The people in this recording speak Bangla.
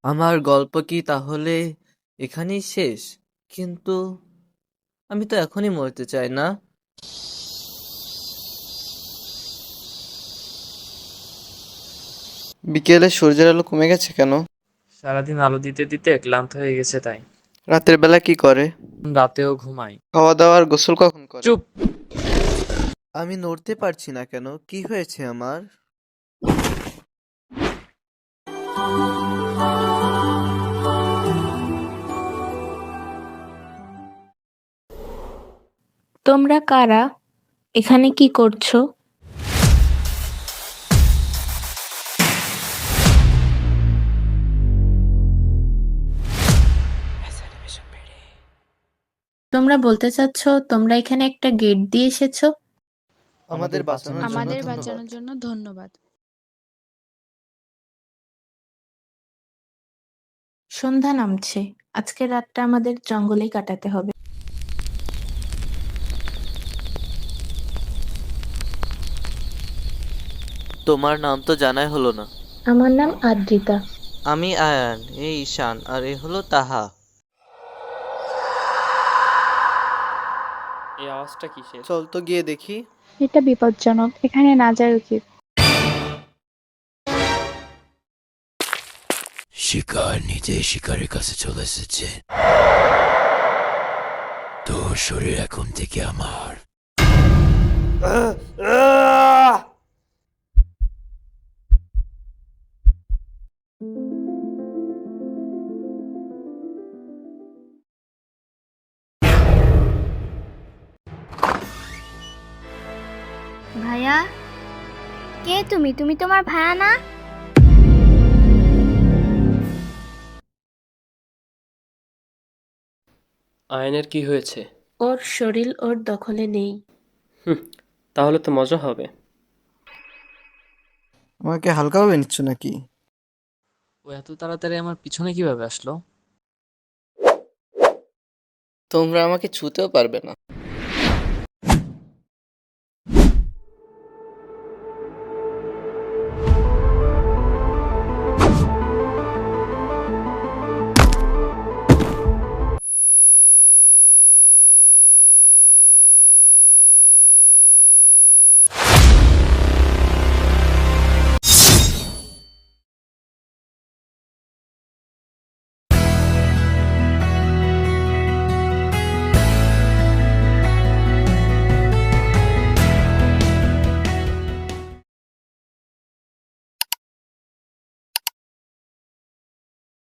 আমার গল্প কি তাহলে এখানেই শেষ? কিন্তু আমি তো এখনই মরতে চাই না। বিকেলে সূর্যের আলো কমে গেছে কেন? সারাদিন আলো দিতে দিতে ক্লান্ত হয়ে গেছে তাই। রাতের বেলা কি করে? রাতেও ঘুমাই। খাওয়া দাওয়া আর গোসল কখন করে? চুপ! আমি নড়তে পারছি না কেন? কি হয়েছে আমার? তোমরা কারা? এখানে কি করছো? তোমরা বলতে চাচ্ছ তোমরা এখানে একটা গেট দিয়ে এসেছো? আমাদের বাঁচানোর জন্য আমাদের ধন্যবাদ। বাঁচানোর জন্য ধন্যবাদ। সন্ধ্যা নামছে। আজকের রাতটা আমাদের জঙ্গলেই কাটাতে হবে। তোমার নাম তো জানাই হলো না। আমার নাম আদ্রিতা। আমি আয়ান, এই ঈশান, আর এ হলো তাহা। এই আওয়াজটা কিসের? চল তো গিয়ে দেখি। এটা বিপজ্জনক, এখানে না যাওয়া উচিত। শিকার নিজেই শিকারের কাছে চলে এসেছে। তোর শরীর এখন থেকে আমার। ভাইয়া, কে তুমি? তুমি তোমার ভাইয়া না? আয়নের কি হয়েছে? ওর শরীর ওর দখলে নেই। হুম, তাহলে তো মজা হবে। আমাকে হালকাভাবে নিচ্ছ নাকি? ও এত তাড়াতাড়ি আমার পিছনে কিভাবে আসলো? তোমরা আমাকে ছুতেও পারবে না।